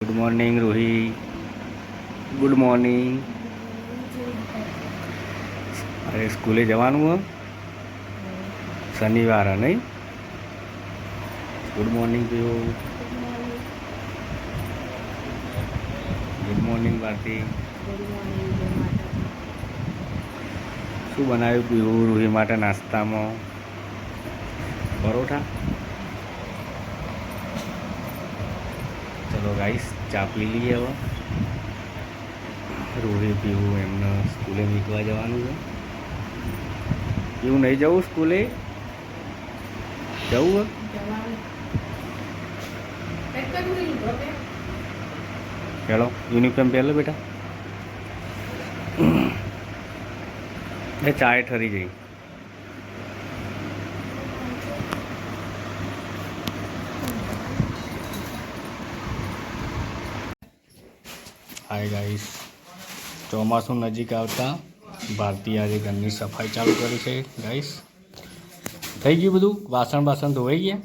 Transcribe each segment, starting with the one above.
Good morning Rohi. Good morning. અરે સ્કૂલે જવાનું હો, શનિવાર હે નહીં? Good morning Piyu. Good morning Bharati. શું બનાવ્યું પીયુ રોહી માટે નાસ્તામાં? પરોઠા. ચલો ગાઈસ, ચા પી લઈએ હવે. રોહી પીવું એમને સ્કૂલે મૂકવા જવાનું છે. એવું નહીં જવું સ્કૂલે? જવું હેલો, યુનિફોર્મ પહેલો બેટા. એ ચાય ઠરી જઈ. હાય ગાઈસ, ચોમાસું નજીક આવતા ભારતી આજે ઘરની સફાઈ ચાલુ કરી છે ગાઈસ. થઈ ગયું બધું? વાસણ ધોવાઈ ગયા?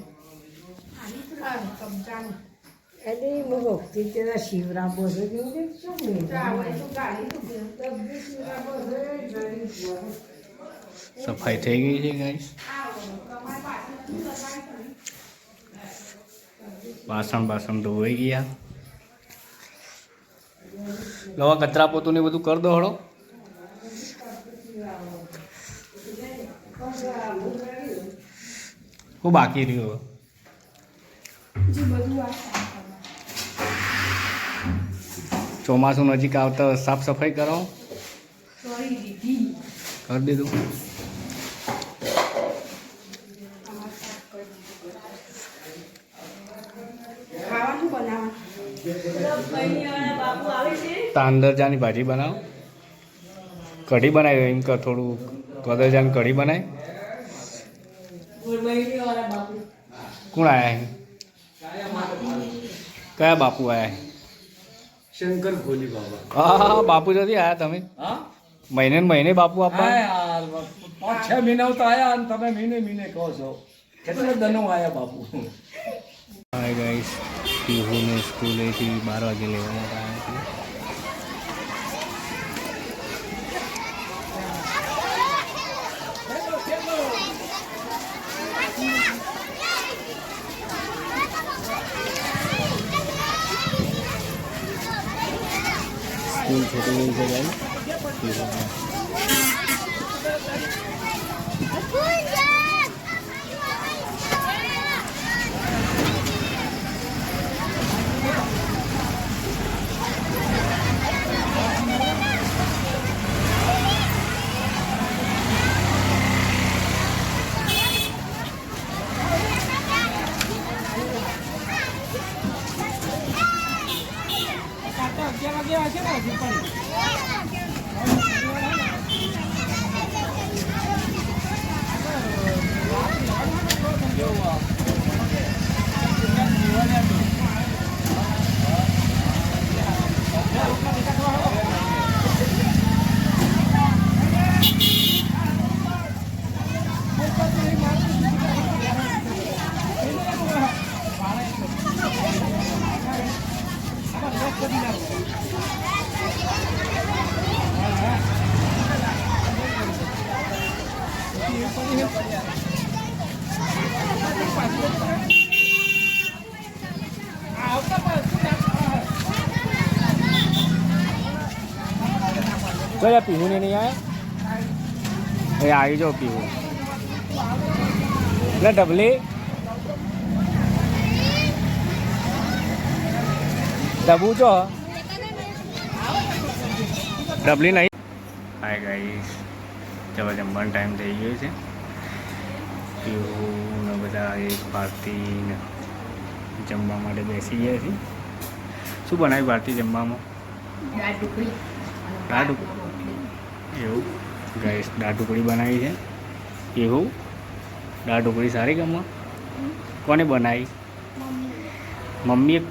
સફાઈ થઈ ગઈ છે ગાઈસ. વાસણ ધોવાઈ ગયા. લવા કચરા પોતું ને બધું કરી દો હળો. હું બાકી રહ્યું ચોમાસું નજીક આવતા સાફ સફાઈ કરો. કરી દીધું. તાંદરજાની ભાજી બનાવો. કઢી બનાવી એમ કે થોડું કદરજાની કઢી બનાવી. કોણ આયા? કયા બાપુ આયા? શંકર ભોલી બાબા. હા, બાપુ જલ્દી આયા તમે? મહિને બાપુ આપવા? 5-6 મહિના તો આયા અને તમે મહિને કહો છો. કેટલા દનો આયા બાપુ? હાય ગાઈસ, પીહુને સ્કૂલેથી 12 વાગે લેવા માટે આવ્યા છીએ. સ્કૂલ છૂટી ગઈ છે ગાઈસ. કયા પીહું ને નહીં આયા? એ આવી જાઓ પીહું. એટલે ડબલી ડબુ છો? ડબલી નહીં. હાય ગાઈસ, ચલો જમવાનો ટાઈમ થઈ ગયો છે. પીહું ને બધા એક ભારતીને જમવા માટે બેસી ગયા છે. શું બનાવ્યું ભારતી જમવામાં? દાળ ઢોકળી. એવું ગાઈસ, દાળ ઢોકળી બનાવી છે. એવું દાળ ઢોકળી સારી ગમે? કોને બનાવી? મમ્મી. એક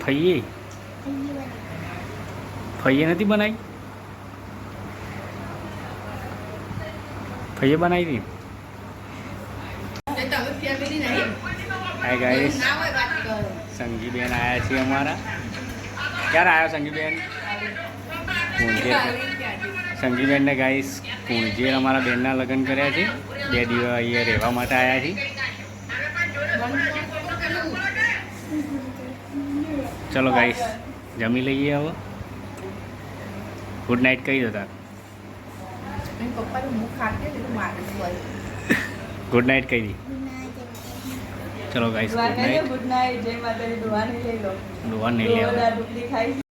ફઈએ નથી બનાવી? ફઈએ બનાવી હતી. હાય ગાઈસ, સંગીબેન આવ્યા છીએ અમારા. ક્યારે આવ્યો સંગીબેન? કુંજેર. સંગીબેનને ગાઈસ કુંજેર અમારા બેનના લગ્ન કર્યા છે. 2 દિવસ અહીંયા રહેવા માટે આવ્યા છીએ. ચલો ગાઈસ જમી લઈએ હવે. ગુડ નાઇટ કહી દો તાર. ગુડ નાઇટ કહી દી. ચલો guys good night. Good night. જય માતાજી. દુઆ નહીં લઈ લો. દુઆ નહીં લેવા. ડુબલી ખાઈ